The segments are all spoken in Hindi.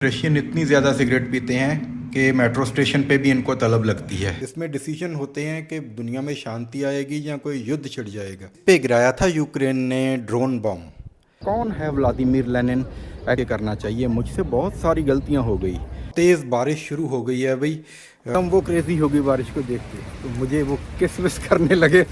रशियन इतनी ज़्यादा सिगरेट पीते हैं कि मेट्रो स्टेशन पे भी इनको तलब लगती है। इसमें डिसीजन होते हैं कि दुनिया में शांति आएगी या कोई युद्ध छिड़ जाएगा। पे गिराया था यूक्रेन ने ड्रोन बम। कौन है व्लादिमीर लेनिन? ऐसे करना चाहिए, मुझसे बहुत सारी गलतियां हो गई। तेज़ बारिश शुरू हो गई है भाई। हम वो क्रेजी हो गई बारिश को देख के, तो मुझे वो किस विस करने लगे।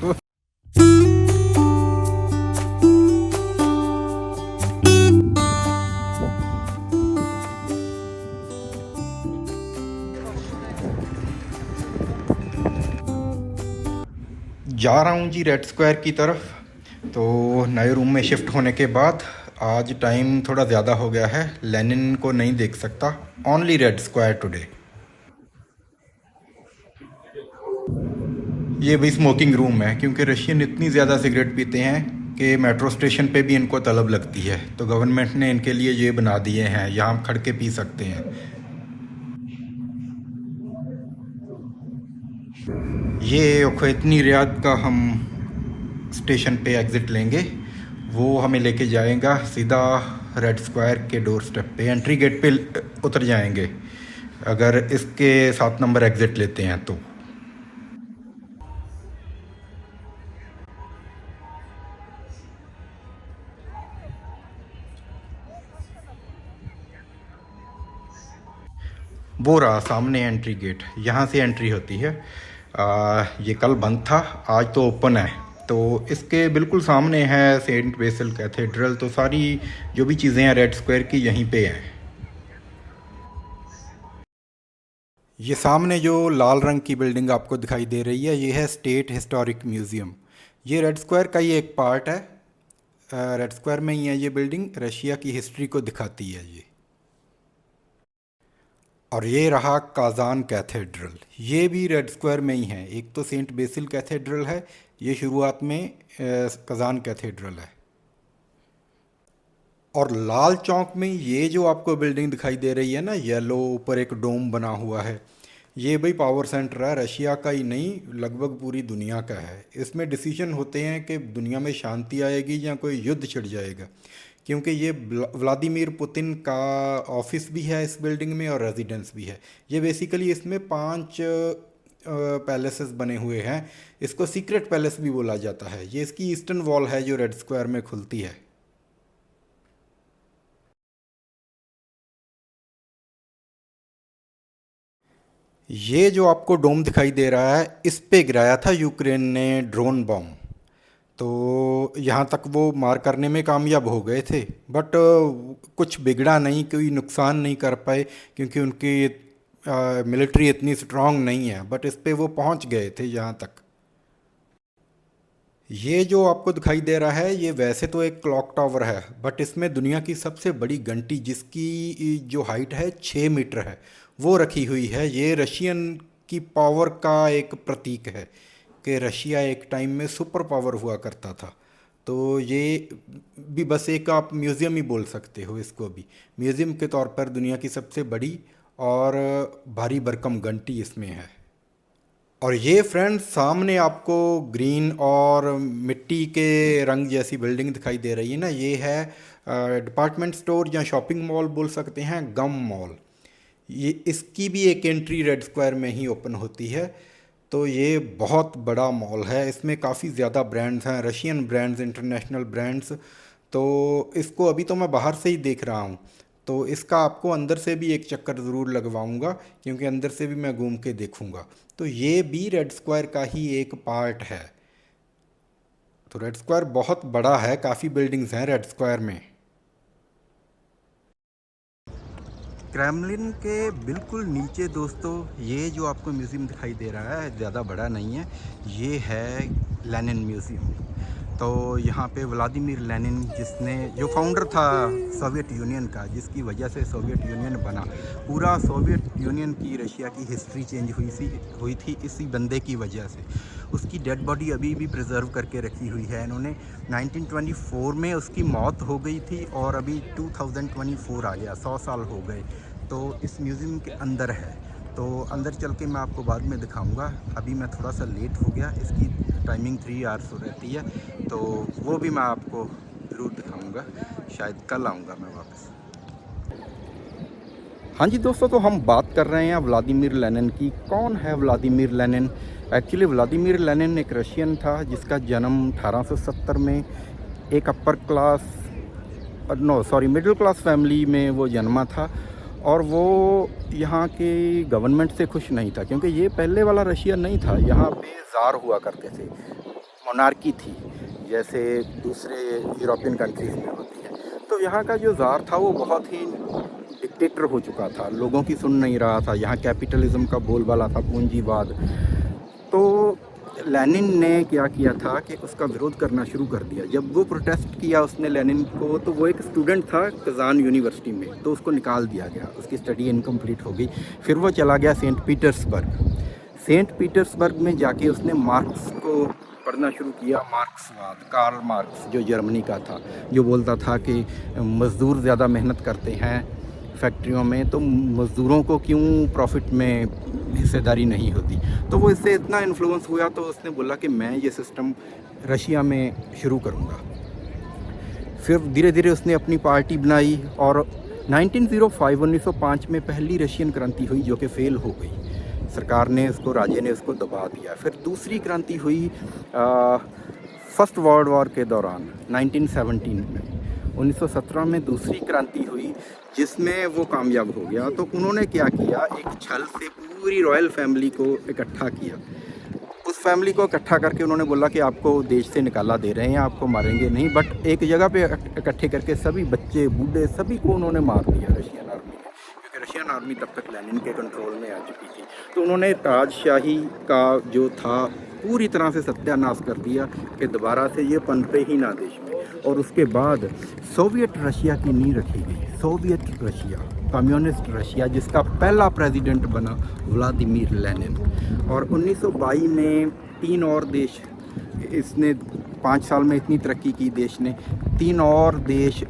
जा रहा हूँ जी रेड स्क्वायर की तरफ। तो नए रूम में शिफ्ट होने के बाद आज टाइम थोड़ा ज़्यादा हो गया है, लेनिन को नहीं देख सकता। Only red square today. ये भी स्मोकिंग रूम है क्योंकि रशियन इतनी ज़्यादा सिगरेट पीते हैं कि मेट्रो स्टेशन पे भी इनको तलब लगती है। तो गवर्नमेंट ने इनके लिए ये बना दिए हैं, यहाँ खड़ के पी सकते हैं। ये ओखेतनी रियाद का हम स्टेशन पे एग्ज़िट लेंगे। वो हमें लेके जाएगा सीधा रेड स्क्वायर के डोर स्टेप पे, एंट्री गेट पे उतर जाएंगे अगर इसके 7 नंबर एग्ज़िट लेते हैं तो। वो रहा सामने एंट्री गेट, यहाँ से एंट्री होती है। ये कल बंद था, आज तो ओपन है। तो इसके बिल्कुल सामने है सेंट बेसिल कैथेड्रल। तो सारी जो भी चीज़ें हैं रेड स्क्वायर की यहीं पे हैं। ये सामने जो लाल रंग की बिल्डिंग आपको दिखाई दे रही है, ये है स्टेट हिस्टोरिक म्यूज़ियम। ये रेड स्क्वायर का ही एक पार्ट है। रेड स्क्वायर में ही है ये बिल्डिंग, रशिया की हिस्ट्री को दिखाती है ये। और ये रहा काजान कैथेड्रल, ये भी रेड स्क्वायर में ही है। एक तो सेंट बेसिल कैथेड्रल है, ये शुरुआत में काजान कैथेड्रल है। और लाल चौक में ये जो आपको बिल्डिंग दिखाई दे रही है ना, येलो, ऊपर एक डोम बना हुआ है, ये भाई पावर सेंटर है। रशिया का ही नहीं, लगभग पूरी दुनिया का है। इसमें डिसीजन होते हैं कि दुनिया में शांति आएगी या कोई युद्ध छिड़ जाएगा। क्योंकि ये व्लादिमीर पुतिन का ऑफिस भी है इस बिल्डिंग में और रेजिडेंस भी है। ये बेसिकली इसमें 5 पैलेसेस बने हुए हैं। इसको सीक्रेट पैलेस भी बोला जाता है। ये इसकी ईस्टर्न वॉल है जो रेड स्क्वायर में खुलती है। ये जो आपको डोम दिखाई दे रहा है, इस पे गिराया था यूक्रेन ने ड्रोन बम। तो यहाँ तक वो मार करने में कामयाब हो गए थे, बट कुछ बिगड़ा नहीं, कोई नुकसान नहीं कर पाए क्योंकि उनकी मिलिट्री इतनी स्ट्रांग नहीं है। बट इस पे वो पहुँच गए थे यहाँ तक। ये जो आपको दिखाई दे रहा है, ये वैसे तो एक क्लॉक टावर है, बट इसमें दुनिया की सबसे बड़ी घंटी, जिसकी जो हाइट है 6 मीटर है, वो रखी हुई है। ये रशियन की पावर का एक प्रतीक है कि रशिया एक टाइम में सुपर पावर हुआ करता था। तो ये भी बस एक आप म्यूज़ियम ही बोल सकते हो इसको भी। म्यूज़ियम के तौर पर दुनिया की सबसे बड़ी और भारी भरकम घंटी इसमें है। और ये फ्रेंड्स सामने आपको ग्रीन और मिट्टी के रंग जैसी बिल्डिंग दिखाई दे रही है ना, ये है डिपार्टमेंट स्टोर या शॉपिंग मॉल बोल सकते हैं, गम मॉल। ये इसकी भी एक एंट्री रेड स्क्वायर में ही ओपन होती है। तो ये बहुत बड़ा मॉल है, इसमें काफ़ी ज़्यादा ब्रांड्स हैं, रशियन ब्रांड्स, इंटरनेशनल ब्रांड्स। तो इसको अभी तो मैं बाहर से ही देख रहा हूँ, तो इसका आपको अंदर से भी एक चक्कर ज़रूर लगवाऊंगा क्योंकि अंदर से भी मैं घूम के देखूंगा। तो ये भी रेड स्क्वायर का ही एक पार्ट है। तो रेड स्क्वायर बहुत बड़ा है, काफ़ी बिल्डिंग्स हैं रेड स्क्वायर में। क्रेमलिन के बिल्कुल नीचे दोस्तों, ये जो आपको म्यूज़ियम दिखाई दे रहा है, ज़्यादा बड़ा नहीं है, ये है लेनिन म्यूज़ियम। तो यहाँ पे व्लादिमीर लेनिन, जिसने जो फाउंडर था सोवियत यूनियन का, जिसकी वजह से सोवियत यूनियन बना, पूरा सोवियत यूनियन की, रशिया की हिस्ट्री चेंज हुई थी इसी बंदे की वजह से। उसकी डेड बॉडी अभी भी प्रिजर्व करके रखी हुई है इन्होंने। 1924 में उसकी मौत हो गई थी और अभी 2024 आ गया, 100 साल हो गए। तो इस म्यूज़ियम के अंदर है, तो अंदर चल के मैं आपको बाद में दिखाऊंगा। अभी मैं थोड़ा सा लेट हो गया, इसकी टाइमिंग 3 आवर्स रहती है, तो वो भी मैं आपको ज़रूर दिखाऊंगा। शायद कल आऊँगा मैं वापस। हाँ जी दोस्तों, तो हम बात कर रहे हैं व्लादिमीर लेनिन की। कौन है Vladimir Lenin? Actually Vladimir Lenin एक रशियन था जिसका जन्म 1870 में एक upper class, no sorry, middle class family में वो जन्मा था। और वो यहाँ के गवर्नमेंट से खुश नहीं था, क्योंकि ये पहले वाला रशिया नहीं था। यहाँ पे ज़ार हुआ करते थे, मोनार्की थी, जैसे दूसरे यूरोपियन कंट्रीज़ में होती है। तो यहाँ का जो ज़ार था वो बहुत ही डिक्टेटर हो चुका था, लोगों की सुन नहीं रहा था। यहाँ कैपिटलिज्म का बोलबाला था, पूंजीवाद। तो लेनिन ने क्या किया था कि उसका विरोध करना शुरू कर दिया। जब वो प्रोटेस्ट किया उसने लेनिन को, तो वो एक स्टूडेंट था कज़ान यूनिवर्सिटी में, तो उसको निकाल दिया गया, उसकी स्टडी इनकम्प्लीट हो गई। फिर वो चला गया सेंट पीटर्सबर्ग। सेंट पीटर्सबर्ग में जाके उसने मार्क्स को पढ़ना शुरू किया। मार्क्सवाद, कार्ल मार्क्स, जो जर्मनी का था, जो बोलता था कि मज़दूर ज़्यादा मेहनत करते हैं फैक्ट्रियों में, तो मज़दूरों को क्यों प्रॉफिट में हिस्सेदारी नहीं होती। तो वो इससे इतना इन्फ्लुएंस हुआ, तो उसने बोला कि मैं ये सिस्टम रशिया में शुरू करूँगा। फिर धीरे धीरे उसने अपनी पार्टी बनाई और 1905 में पहली रशियन क्रांति हुई, जो कि फेल हो गई। सरकार ने उसको, राजे ने उसको दबा दिया। फिर दूसरी क्रांति हुई फर्स्ट वर्ल्ड वॉर के दौरान 1917 में। 1917 में दूसरी क्रांति हुई जिसमें वो कामयाब हो गया। तो उन्होंने क्या किया, एक छल से पूरी रॉयल फैमिली को इकट्ठा किया। उस फैमिली को इकट्ठा करके उन्होंने बोला कि आपको देश से निकाला दे रहे हैं, आपको मारेंगे नहीं, बट एक जगह पे इकट्ठे करके सभी बच्चे बूढ़े सभी को उन्होंने मार दिया रशियन आर्मी ने, क्योंकि रशियन आर्मी तब तक लेनिन के कंट्रोल में आ चुकी थी। तो उन्होंने राजशाही का जो था पूरी तरह से सत्यानाश कर दिया कि दोबारा से ये पनपे ही ना देश में। और उसके बाद सोवियत रशिया की नींव रखी गई। सोवियत रशिया, कम्युनिस्ट रशिया, जिसका पहला प्रेसिडेंट बना व्लादिमीर लेनिन। और 1922 में 3 और देश, इसने 5 साल में इतनी तरक्की की देश ने, 3 और देश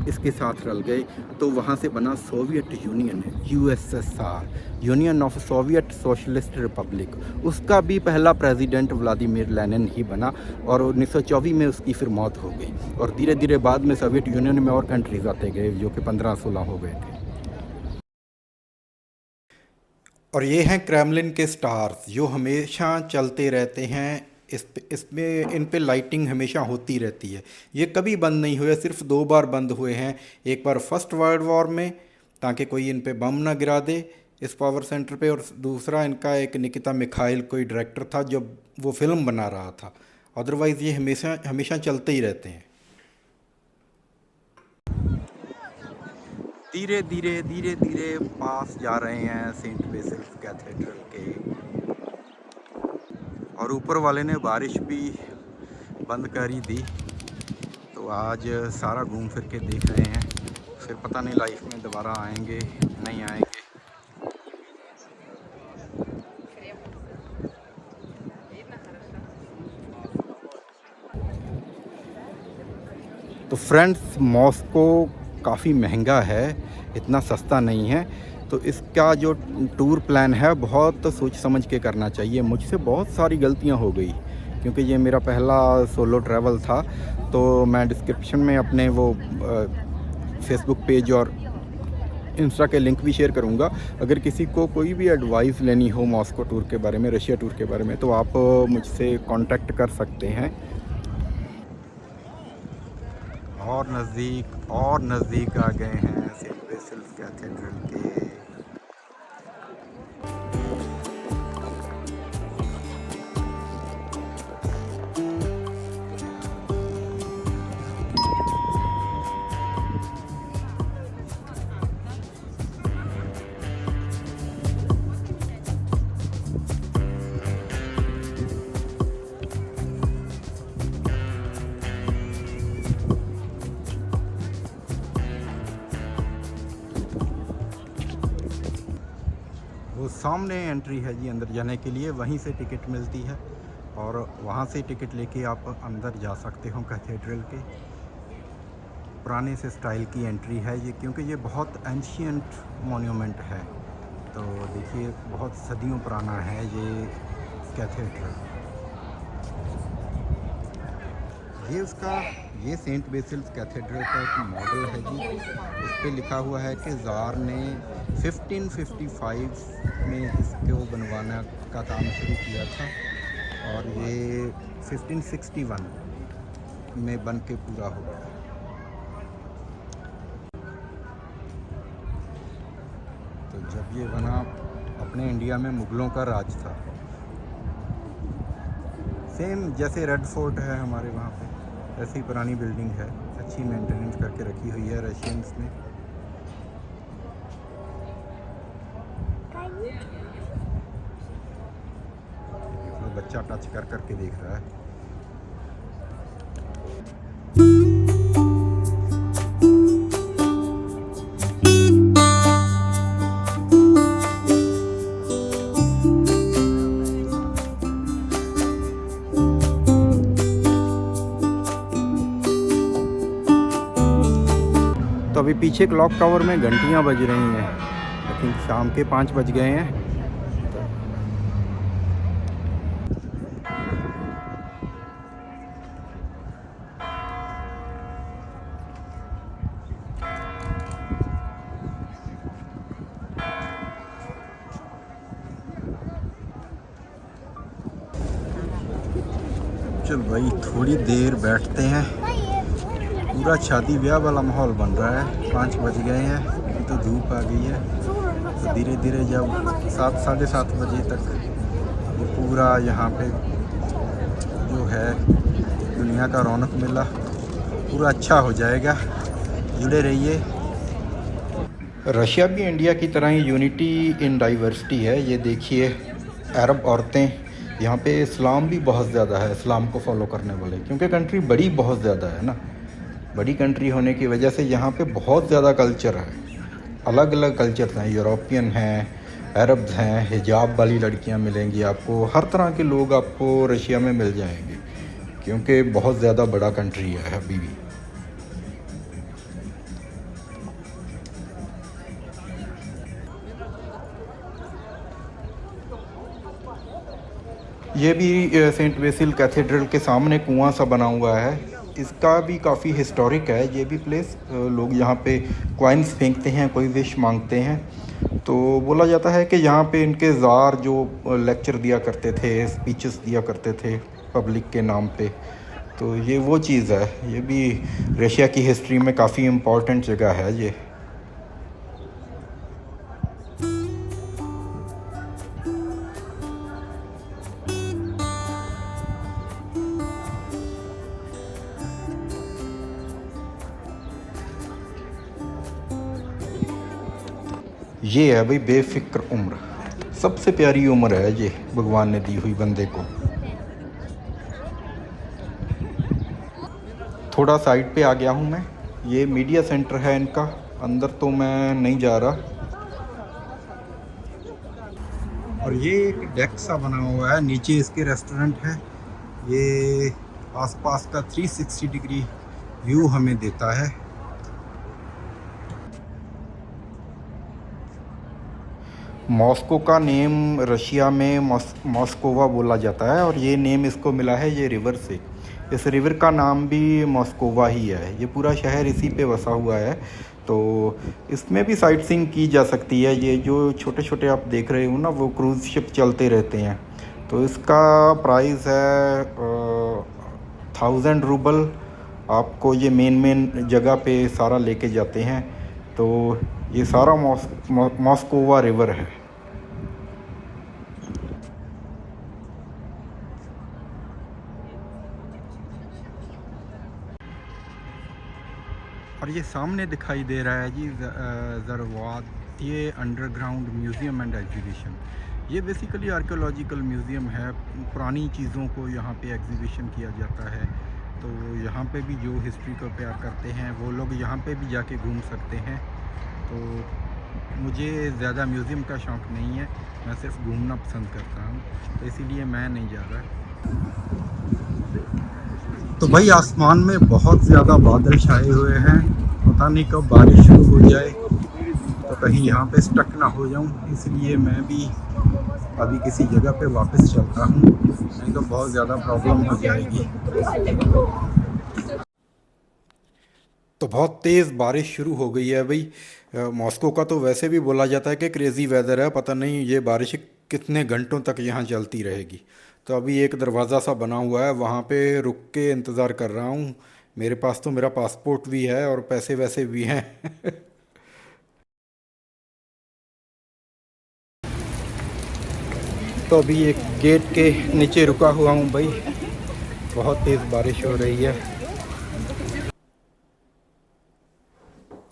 इसके साथ रल गए। तो वहाँ से बना Soviet union, USSR, union of Soviet socialist Republic. उसका भी पहला प्रेसिडेंट व्लादिमीर लेनिन ही बना। और 1924 में उसकी फिर मौत हो गई। और धीरे धीरे बाद में सोवियत यूनियन में और कंट्रीज आते गए, जो कि 15-16 हो गए थे। और ये हैं क्रेमलिन के स्टार्स, जो हमेशा चलते रहते हैं। इसमें इन पे लाइटिंग हमेशा होती रहती है, ये कभी बंद नहीं हुए। सिर्फ 2 बार बंद हुए हैं, एक बार फर्स्ट वर्ल्ड वॉर में, ताकि कोई इन पे बम ना गिरा दे इस पावर सेंटर पे। और दूसरा, इनका एक निकिता मिखाइल कोई डायरेक्टर था जब वो फिल्म बना रहा था। अदरवाइज़ ये हमेशा हमेशा चलते ही रहते हैं। धीरे धीरे धीरे धीरे पास जा रहे हैं सेंट बेसिल्स कैथेड्रल के। और ऊपर वाले ने बारिश भी बंद कर ही दी, तो आज सारा घूम फिर के देख रहे हैं। फिर पता नहीं लाइफ में दोबारा आएंगे नहीं आएंगे। तो फ्रेंड्स, मॉस्को काफ़ी महंगा है, इतना सस्ता नहीं है। तो इसका जो टूर प्लान है बहुत सोच समझ के करना चाहिए। मुझसे बहुत सारी गलतियां हो गई, क्योंकि ये मेरा पहला सोलो ट्रैवल था। तो मैं डिस्क्रिप्शन में अपने वो फेसबुक पेज और इंस्टा के लिंक भी शेयर करूंगा। अगर किसी को कोई भी एडवाइस लेनी हो मॉस्को टूर के बारे में, रशिया टूर के बारे में, तो आप मुझसे कांटेक्ट कर सकते हैं। और नज़दीक आ गए हैं सेंट बेसिल्स कैथेड्रल के। वो सामने एंट्री है जी अंदर जाने के लिए, वहीं से टिकट मिलती है और वहाँ से टिकट लेके आप अंदर जा सकते हो कैथेड्रल के। पुराने से स्टाइल की एंट्री है ये, क्योंकि ये बहुत एंशियंट मॉन्यूमेंट है। तो देखिए, बहुत सदियों पुराना है ये कैथेड्रल। ये उसका ये सेंट बेसिल्स कैथेड्रल का एक मॉडल है जी। इस पे लिखा हुआ है कि ज़ार ने 1555 में इसको बनवाने का काम शुरू किया था और ये 1561 में बन के पूरा हो गया। तो जब ये बना, अपने इंडिया में मुग़लों का राज था। सेम जैसे रेड फोर्ट है हमारे वहाँ पे, ऐसी ही पुरानी बिल्डिंग है, अच्छी मेंटेनेंस करके रखी हुई है रशियंस ने। तो बच्चा टच कर करके देख रहा है। तो अभी पीछे क्लॉक टावर में घंटियाँ बज रही हैं, लेकिन शाम के 5 बज गए हैं। चल भाई थोड़ी देर बैठते हैं। पूरा शादी ब्याह वाला माहौल बन रहा है। 5 बज गए हैं, अभी तो धूप आ गई है। तो धीरे धीरे जब 7 साढ़े 7 बजे तक ये पूरा यहाँ पे जो है दुनिया का रौनक मेला पूरा अच्छा हो जाएगा। जुड़े रहिए। रशिया भी इंडिया की तरह ही यूनिटी इन डाइवर्सिटी है। ये देखिए अरब औरतें, यहाँ पे इस्लाम भी बहुत ज़्यादा है, इस्लाम को फॉलो करने वाले, क्योंकि कंट्री बड़ी बहुत ज़्यादा है ना। बड़ी कंट्री होने की वजह से यहाँ पे बहुत ज़्यादा कल्चर है, अलग अलग कल्चर्स हैं। यूरोपियन हैं, अरब्स हैं, हिजाब वाली लड़कियाँ मिलेंगी आपको, हर तरह के लोग आपको रशिया में मिल जाएंगे, क्योंकि बहुत ज़्यादा बड़ा कंट्री है अभी भी। ये भी सेंट बेसिल कैथेड्रल के सामने कुआं सा बना हुआ है। इसका भी काफ़ी हिस्टोरिक है ये भी प्लेस। लोग यहाँ पे कॉइन्स फेंकते हैं, कोई विश मांगते हैं। तो बोला जाता है कि यहाँ पे इनके ज़ार जो लेक्चर दिया करते थे, स्पीचेस दिया करते थे पब्लिक के नाम पे। तो ये वो चीज़ है, ये भी रशिया की हिस्ट्री में काफ़ी इम्पोर्टेंट जगह है ये। ये है भाई बेफिक्र उम्र, सबसे प्यारी उम्र है ये भगवान ने दी हुई बंदे को। थोड़ा साइड पे आ गया हूँ मैं। ये मीडिया सेंटर है इनका, अंदर तो मैं नहीं जा रहा। और ये एक डेक सा बना हुआ है, नीचे इसके रेस्टोरेंट है। ये आसपास का 360 डिग्री व्यू हमें देता है। मॉस्को का नेम रशिया में मॉस्कोवा बोला जाता है, और ये नेम इसको मिला है ये रिवर से। इस रिवर का नाम भी मॉस्कोवा ही है। ये पूरा शहर इसी पे बसा हुआ है। तो इसमें भी साइट सीइंग की जा सकती है। ये जो छोटे छोटे आप देख रहे हो ना, वो क्रूज़ शिप चलते रहते हैं। तो इसका प्राइस है 1000 रूबल। आपको ये मेन जगह पे सारा लेके जाते हैं। तो ये सारा मॉस्कोवा रिवर है। और ये सामने दिखाई दे रहा है जी ज़रवाद, ये अंडरग्राउंड म्यूज़ियम एंड एग्जीबिशन। ये बेसिकली आर्कियोलॉजिकल म्यूज़ियम है। पुरानी चीज़ों को यहाँ पे एग्जीबिशन किया जाता है। तो यहाँ पे भी जो हिस्ट्री को प्यार करते हैं वो लोग यहाँ पे भी जाके घूम सकते हैं। तो मुझे ज़्यादा म्यूज़ियम का शौक़ नहीं है, मैं सिर्फ घूमना पसंद करता हूँ, तो इसीलिए मैं नहीं जा रहा। तो भाई आसमान में बहुत ज़्यादा बादल छाए हुए हैं, पता नहीं कब बारिश शुरू हो जाए, तो कहीं यहाँ पे स्टक ना हो जाऊँ, इसलिए मैं भी अभी किसी जगह पे वापस चलता हूँ, नहीं तो बहुत ज़्यादा प्रॉब्लम हो जाएगी। तो बहुत तेज़ बारिश शुरू हो गई है भाई। मॉस्को का तो वैसे भी बोला जाता है कि क्रेज़ी वेदर है, पता नहीं ये बारिश कितने घंटों तक यहाँ चलती रहेगी। तो अभी एक दरवाज़ा सा बना हुआ है, वहाँ पे रुक के इंतज़ार कर रहा हूँ। मेरे पास तो मेरा पासपोर्ट भी है और पैसे वैसे भी हैं। तो अभी एक गेट के नीचे रुका हुआ हूँ भाई, बहुत तेज़ बारिश हो रही है।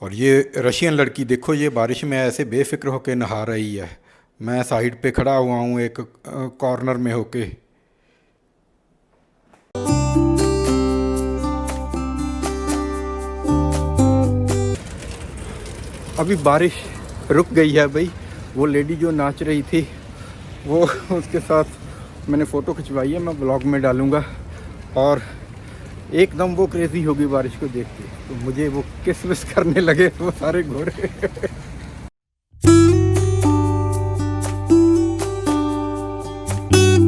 और ये रशियन लड़की देखो, ये बारिश में ऐसे बेफिक्र होके नहा रही है। मैं साइड पे खड़ा हुआ हूँ एक कॉर्नर में होके। अभी बारिश रुक गई है भाई। वो लेडी जो नाच रही थी वो उसके साथ मैंने फ़ोटो खिंचवाई है, मैं ब्लॉग में डालूँगा। और एकदम वो क्रेज़ी होगी बारिश को देख के, तो मुझे वो किस विस करने लगे वो सारे घोड़े।